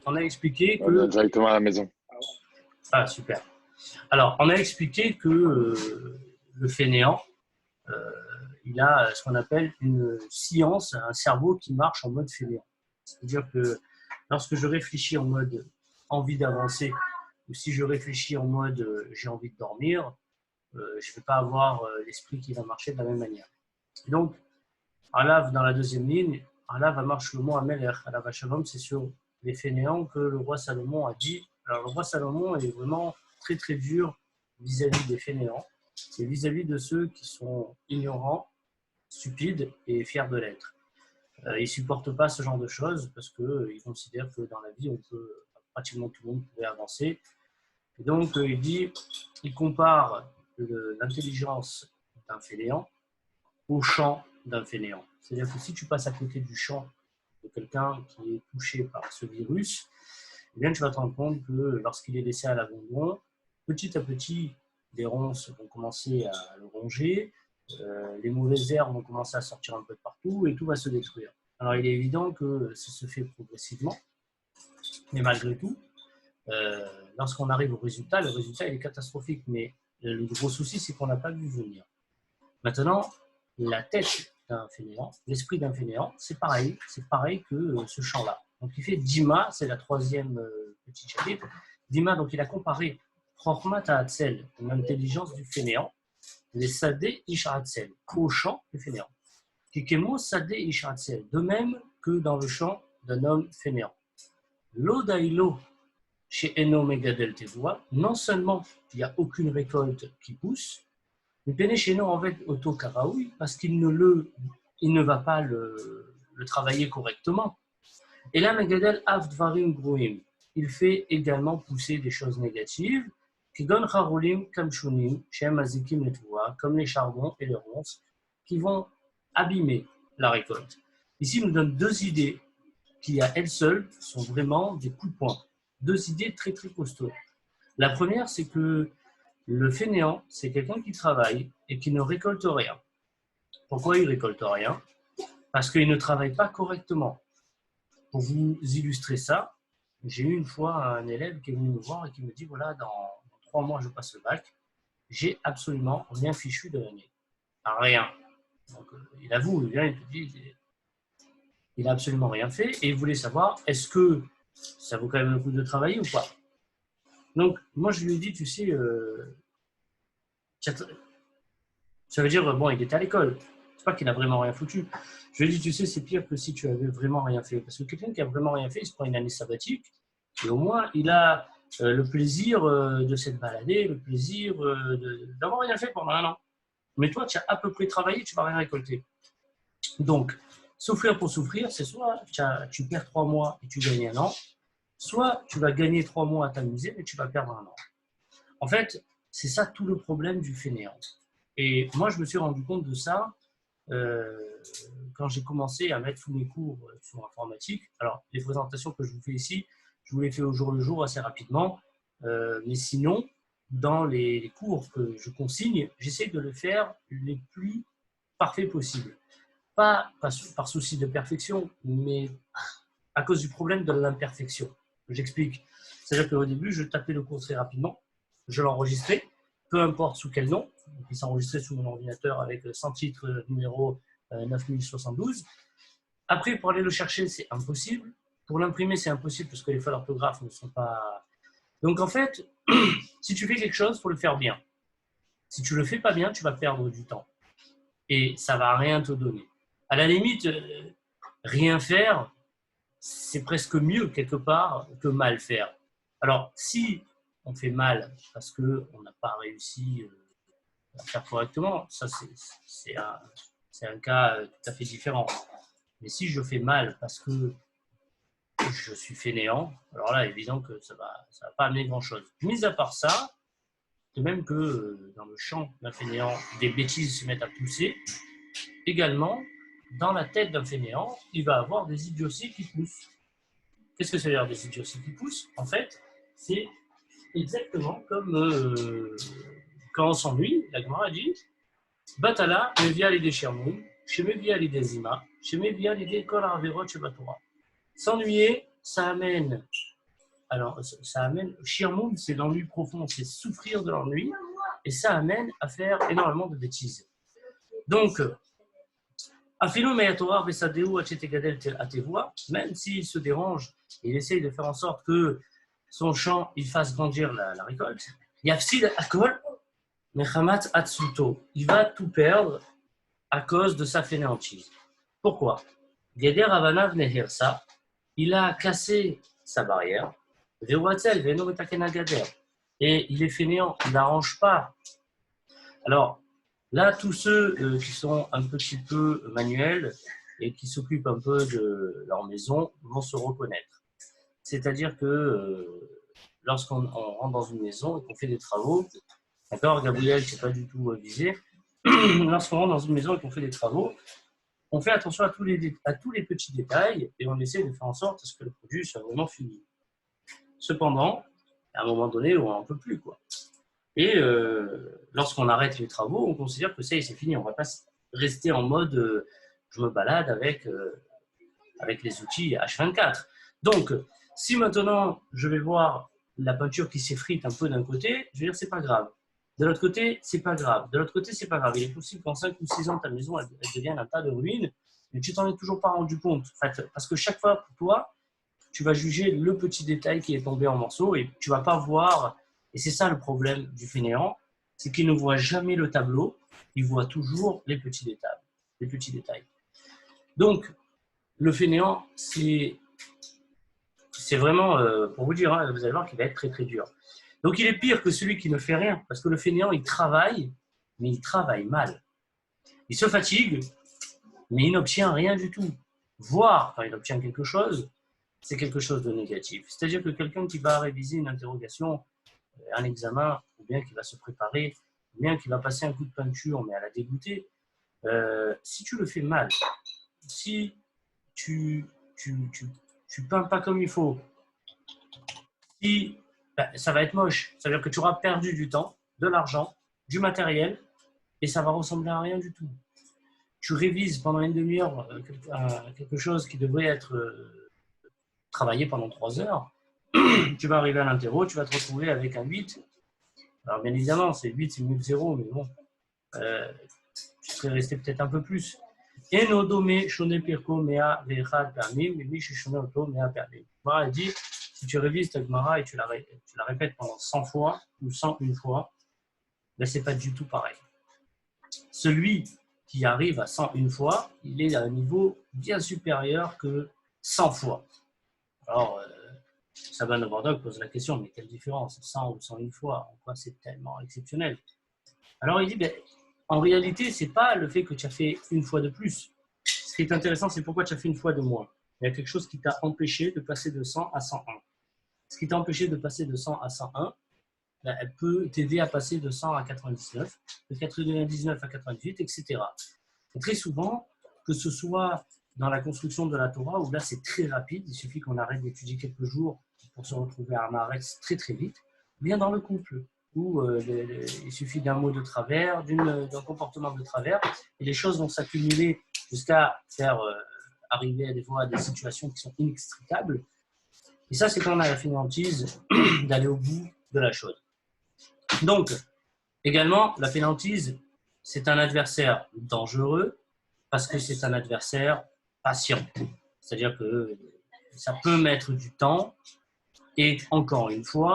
on a expliqué On vient que… directement à la maison. Ah, super. Alors, on a expliqué que le fainéant, euh, il a ce qu'on appelle une science, un cerveau qui marche en mode fainéant. C'est-à-dire que lorsque je réfléchis en mode envie d'avancer, ou si je réfléchis en mode j'ai envie de dormir, je ne vais pas avoir l'esprit qui va marcher de la même manière. Donc, Alav, dans la deuxième ligne, Alav marche le mot Amelech, Alav Shalom, c'est sur les fainéants que le roi Salomon a dit. Alors, le roi Salomon est vraiment très très dur vis-à-vis des fainéants. C'est vis-à-vis de ceux qui sont ignorants, stupides et fiers de l'être. Ils ne supportent pas ce genre de choses parce qu'ils considèrent que dans la vie, pratiquement tout le monde pourrait avancer. Et donc, il compare l'intelligence d'un fainéant au chant d'un fainéant. C'est-à-dire que si tu passes à côté du chant de quelqu'un qui est touché par ce virus, eh bien, tu vas te rendre compte que lorsqu'il est laissé à l'abandon, petit à petit, les ronces vont commencer à le ronger, les mauvaises herbes vont commencer à sortir un peu de partout et tout va se détruire. Alors, il est évident que ça se fait progressivement, mais malgré tout, lorsqu'on arrive au résultat, le résultat il est catastrophique. Mais le gros souci, c'est qu'on n'a pas vu venir. Maintenant, la tête d'un fainéant, l'esprit d'un fainéant, c'est pareil que ce champ-là. Donc il fait Dima, c'est la troisième petite chapitre. Dima, donc il a comparé Chokhmat Hatzel, l'intelligence du fainéant, les Sadeh Ish Hatzel, au champ du fainéant. Kikemo Sadeh Ish Hatzel, de même que dans le champ d'un homme fainéant. L'Odaïlo chez Eno Megadel Tevoa, non seulement il n'y a aucune récolte qui pousse, mais Péné chez nous en fait auto karaoui parce qu'il ne va pas le travailler correctement. Et là, Megadel Avdvarim Gruim, il fait également pousser des choses négatives, qui donnent Harolim Kamshunim, Shem Azikim Netvoa, comme les charbons et les ronces, qui vont abîmer la récolte. Ici, il nous donne deux idées qui, à elles seules, sont vraiment des coups de poing. Deux idées très très costauds. La première, c'est que le fainéant, c'est quelqu'un qui travaille et qui ne récolte rien. Pourquoi il ne récolte rien? Parce qu'il ne travaille pas correctement. Pour vous illustrer ça, j'ai eu une fois un élève qui est venu me voir et qui me dit, voilà, dans 3 mois, je passe le bac, j'ai absolument rien fichu de l'année. Rien. Donc, il avoue, il vient, il te dit, il n'a absolument rien fait et il voulait savoir, est-ce que ça vaut quand même le coup de travailler ou pas? Donc, moi, je lui ai dit, tu sais, ça veut dire, bon, il était à l'école. C'est pas qu'il n'a vraiment rien foutu. Je lui ai dit, tu sais, c'est pire que si tu avais vraiment rien fait. Parce que quelqu'un qui a vraiment rien fait, il se prend une année sabbatique et au moins, il a le plaisir de s'être baladé, le plaisir d'avoir rien fait pendant 1 an. Mais toi, tu as à peu près travaillé, tu ne vas rien récolter. Donc, souffrir pour souffrir, c'est soit tu perds 3 mois et tu gagnes 1 an, soit tu vas gagner 3 mois à t'amuser, mais tu vas perdre 1 an. En fait, c'est ça tout le problème du fainéant. Et moi, je me suis rendu compte de ça quand j'ai commencé à mettre tous mes cours sur l'informatique. Alors, les présentations que je vous fais ici, je vous les fais au jour le jour assez rapidement. Mais sinon, dans les cours que je consigne, j'essaie de le faire les plus parfaits possibles. Pas par souci de perfection, mais à cause du problème de l'imperfection. J'explique. C'est-à-dire qu'au début, je tapais le cours très rapidement, je l'enregistrais, peu importe sous quel nom. Il s'enregistrait sous mon ordinateur avec sans titre numéro 9072. Après, pour aller le chercher, c'est impossible. Pour l'imprimer, c'est impossible parce que les fautes d'orthographe ne sont pas… Donc en fait, si tu fais quelque chose, il faut le faire bien. Si tu ne le fais pas bien, tu vas perdre du temps. Et ça ne va rien te donner. À la limite, rien faire, c'est presque mieux quelque part que mal faire. Alors, si on fait mal parce qu'on n'a pas réussi à faire correctement, ça c'est un cas tout à fait différent. Mais si je fais mal parce que je suis fainéant, alors là, évident que ça va pas amener grand-chose. Mis à part ça, de même que dans le champ d'un fainéant, des bêtises se mettent à pousser, également, dans la tête d'un fainéant, il va avoir des idioties qui poussent. Qu'est-ce que ça veut dire des idioties qui poussent? En fait, c'est exactement comme quand on s'ennuie, la Gemara dit Batala, mevia l'idée Shermoun, chez mevia l'idée Zima, chez mevia l'idée Kol Averot chez Batora. S'ennuyer, ça amène alors ça amène, Shirmoun, c'est l'ennui profond, c'est souffrir de l'ennui, et ça amène à faire énormément de bêtises. Donc, même s'il se dérange, il essaye de faire en sorte que son champ il fasse grandir la récolte, Yafsid Akol, Mechamat Atsuto, il va tout perdre à cause de sa fainéantise. Pourquoi? Geder Avanav Nehersa, il a cassé sa barrière, et il est fainéant, il n'arrange pas. Alors, là, tous ceux qui sont un petit peu manuels et qui s'occupent un peu de leur maison vont se reconnaître. C'est-à-dire que lorsqu'on rentre dans une maison et qu'on fait des travaux, d'accord, Gabriel, c'est pas du tout visé, lorsqu'on rentre dans une maison et qu'on fait des travaux, on fait attention à tous les petits détails et on essaie de faire en sorte à ce que le produit soit vraiment fini. Cependant, à un moment donné, on n'en peut plus, quoi. Et lorsqu'on arrête les travaux, on considère que ça y est, c'est fini. On ne va pas rester en mode je me balade avec les outils H24. Donc, si maintenant je vais voir la peinture qui s'effrite un peu d'un côté, je vais dire c'est pas grave. De l'autre côté, c'est pas grave. De l'autre côté, c'est pas grave. Il est possible qu'en 5 ou 6 ans, ta maison elle devienne un tas de ruines, mais tu t'en es toujours pas rendu compte. En fait, parce que chaque fois, pour toi, tu vas juger le petit détail qui est tombé en morceaux et tu vas pas voir. Et c'est ça le problème du fainéant, c'est qu'il ne voit jamais le tableau, il voit toujours les petits détails. Donc, le fainéant, c'est vraiment, pour vous dire, hein, vous allez voir qu'il va être très très dur. Donc, il est pire que celui qui ne fait rien, parce que le fainéant, il travaille, mais il travaille mal. Il se fatigue, mais il n'obtient rien du tout. Voire, quand il obtient quelque chose, c'est quelque chose de négatif. C'est-à-dire que quelqu'un qui va réviser une interrogation, un examen, ou bien qui va se préparer, ou bien qui va passer un coup de peinture, mais à la dégoûter, si tu le fais mal, si tu peins pas comme il faut, si, ça va être moche. Ça veut dire que tu auras perdu du temps, de l'argent, du matériel, et ça va ressembler à rien du tout. Tu révises pendant une demi-heure quelque chose qui devrait être travaillé pendant 3 heures, tu vas arriver à l'interro, tu vas te retrouver avec un 8. Alors bien évidemment, c'est 8, c'est mieux que 0, mais bon, tu serais resté peut-être un peu plus. Et no dome shone pirko mea vechad permim, mais je shone auto mea permim. Gemara dit, si tu révises ta Gemara et tu la répètes pendant 100 fois ou 101 fois, ben c'est pas du tout pareil. Celui qui arrive à 101 fois, il est à un niveau bien supérieur que 100 fois. Alors, Saban Nobordog pose la question, mais quelle différence, 100 ou 101 fois, en quoi c'est tellement exceptionnel? Alors il dit, ben, en réalité, ce n'est pas le fait que tu as fait une fois de plus. Ce qui est intéressant, c'est pourquoi tu as fait une fois de moins. Il y a quelque chose qui t'a empêché de passer de 100 à 101. Ce qui t'a empêché de passer de 100 à 101, ben, elle peut t'aider à passer de 100 à 99, de 99 à 98, etc. Et très souvent, que ce soit dans la construction de la Torah, où là c'est très rapide, il suffit qu'on arrête d'étudier quelques jours pour se retrouver à Amaretz très très vite, ou bien dans le couple, où il suffit d'un mot de travers, d'un comportement de travers, et les choses vont s'accumuler jusqu'à faire arriver des fois à des situations qui sont inextricables. Et ça, c'est quand on a la fainéantise d'aller au bout de la chose. Donc, également, la fainéantise, c'est un adversaire dangereux parce que c'est un adversaire patient. C'est-à-dire que ça peut mettre du temps. Et encore une fois,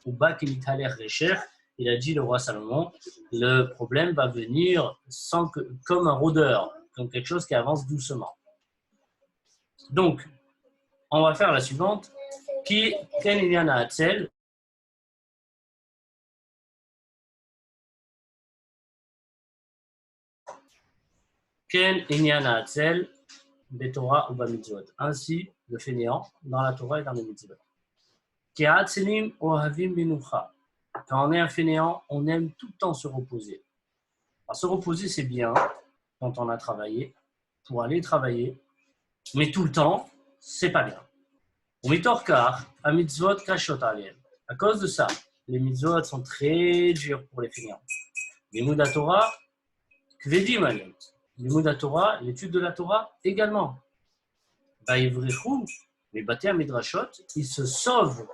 au bas Kelitaler Recher, il a dit le roi Salomon, le problème va venir comme un rôdeur, comme quelque chose qui avance doucement. Donc, on va faire la suivante. Qui Ken Iliana Hatzel. Ken Iliana Hatzel, des Torah ou Bamitzvot. Ainsi, le fainéant dans la Torah et dans les mitzvot. Kehatzelim ohavim benucha. Quand on est un fainéant, on aime tout le temps se reposer. Alors, se reposer, c'est bien quand on a travaillé, pour aller travailler, mais tout le temps, c'est pas bien. À cause de ça, les mitzvot sont très durs pour les fainéants. Limud Torah, kvedim alim. Limud Torah, l'étude de la Torah également. Vaïvrechu, Mais Bate Midrashot, ils se sauvent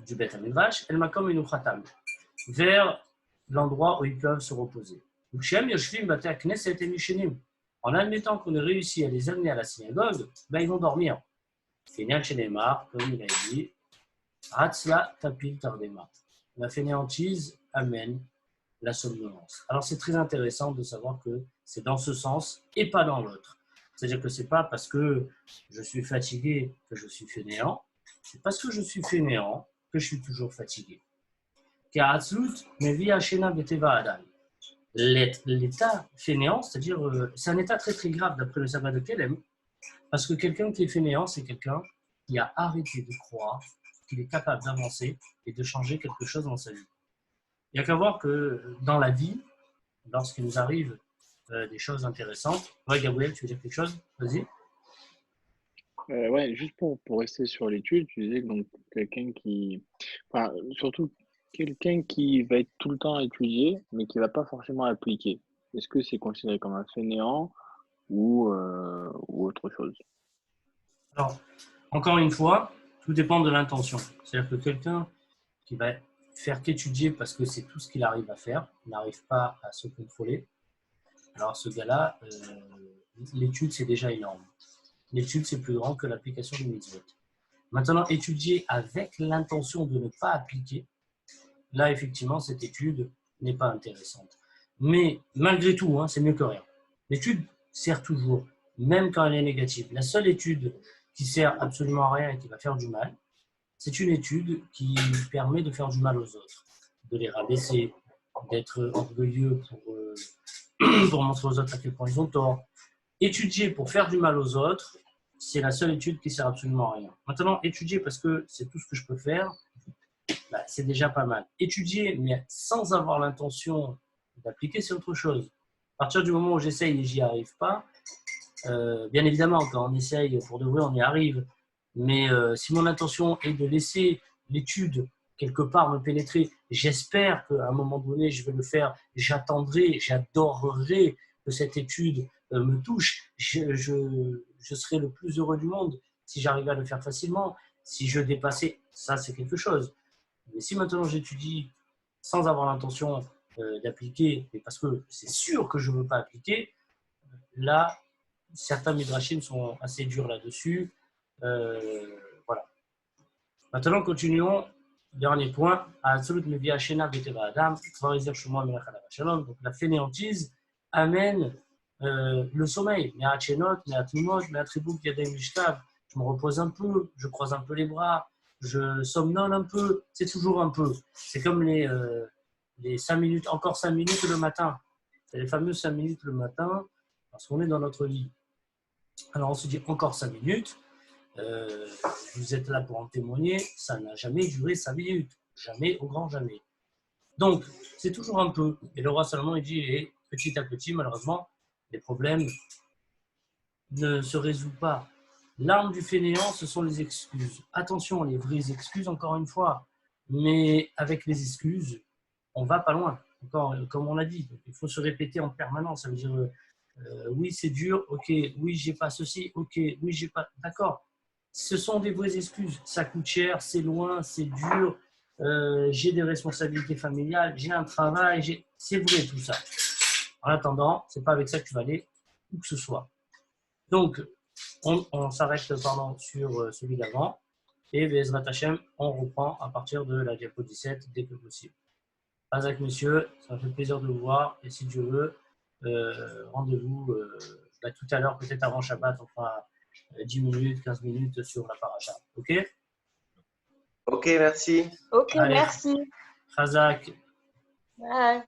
du Beth Midrash, El Makom Menuchatam, vers l'endroit où ils peuvent se reposer. En admettant qu'on ait réussi à les amener à la synagogue, ben ils vont dormir. Fénéal Shenemar, comme il a dit, Hatzla Tapil Tardema. La fainéantise amène la somnolence. Alors c'est très intéressant de savoir que c'est dans ce sens et pas dans l'autre. C'est-à-dire que c'est pas parce que je suis fatigué que je suis fainéant, c'est parce que je suis fainéant que je suis toujours fatigué. L'état fainéant, c'est-à-dire c'est un état très très grave d'après le sabbat de Kelem, parce que quelqu'un qui est fainéant, c'est quelqu'un qui a arrêté de croire qu'il est capable d'avancer et de changer quelque chose dans sa vie. Il n'y a qu'à voir que dans la vie, lorsqu'il nous arrive des choses intéressantes. Ouais, Gabriel, tu veux dire quelque chose? Vas-y. Ouais, juste pour rester sur l'étude, tu disais que donc quelqu'un qui, enfin, surtout quelqu'un qui va être tout le temps étudié, mais qui va pas forcément appliquer. Est-ce que c'est considéré comme un fainéant ou autre chose? Alors, encore une fois, tout dépend de l'intention. C'est-à-dire que quelqu'un qui va faire qu'étudier parce que c'est tout ce qu'il arrive à faire, n'arrive pas à se contrôler, alors ce gars-là, l'étude, c'est déjà énorme. L'étude, c'est plus grand que l'application du mitzvot. Maintenant, étudier avec l'intention de ne pas appliquer, là, effectivement, cette étude n'est pas intéressante. Mais malgré tout, c'est mieux que rien. L'étude sert toujours, même quand elle est négative. La seule étude qui sert absolument à rien et qui va faire du mal, c'est une étude qui permet de faire du mal aux autres, de les rabaisser, d'être orgueilleux pour montrer aux autres à quel point ils ont tort. Étudier pour faire du mal aux autres, c'est la seule étude qui sert absolument à rien. Maintenant, étudier parce que c'est tout ce que je peux faire, c'est déjà pas mal. Étudier, mais sans avoir l'intention d'appliquer, c'est autre chose. À partir du moment où j'essaye et j'y arrive pas, bien évidemment, quand on essaye pour de vrai, on y arrive. Mais si mon intention est de laisser l'étude quelque part me pénétrer, j'espère qu'à un moment donné, je vais le faire. J'attendrai, j'adorerai que cette étude me touche. Je serai le plus heureux du monde si j'arrivais à le faire facilement. Si je dépassais, ça c'est quelque chose. Mais si maintenant j'étudie sans avoir l'intention d'appliquer, mais parce que c'est sûr que je ne veux pas appliquer, là, certains midrashim sont assez durs là-dessus. Voilà. Maintenant, continuons. Dernier point. Donc, la fainéantise amène le sommeil. Je me repose un peu, je croise un peu les bras, je somnole un peu. C'est toujours un peu. C'est comme les 5 minutes, encore 5 minutes le matin. C'est les fameuses 5 minutes le matin parce qu'on est dans notre lit. Alors on se dit encore 5 minutes. Vous êtes là pour en témoigner, ça n'a jamais duré 5 minutes. Jamais, au grand jamais. Donc, c'est toujours un peu. Et le roi Salomon, il dit, et petit à petit, malheureusement, les problèmes ne se résolvent pas. L'arme du fainéant, ce sont les excuses. Attention, les vraies excuses, encore une fois. Mais avec les excuses, on va pas loin. Encore, comme on l'a dit, il faut se répéter en permanence. Ça veut dire, oui, c'est dur, ok, oui, j'ai pas ceci, ok, oui, j'ai pas. D'accord. Ce sont des vraies excuses. Ça coûte cher, c'est loin, c'est dur, j'ai des responsabilités familiales, j'ai un travail, c'est vrai tout ça. En attendant, c'est pas avec ça que tu vas aller où que ce soit. Donc, on s'arrête sur celui d'avant et Bezrat Hashem, on reprend à partir de la diapo 17 dès que possible. Azak, monsieur, ça me fait plaisir de vous voir et si Dieu veut, rendez-vous tout à l'heure, peut-être avant Shabbat, on fera 10 minutes, 15 minutes sur la paracha. Ok? Ok, merci. Ok, Allez, merci. Chazak. Bye.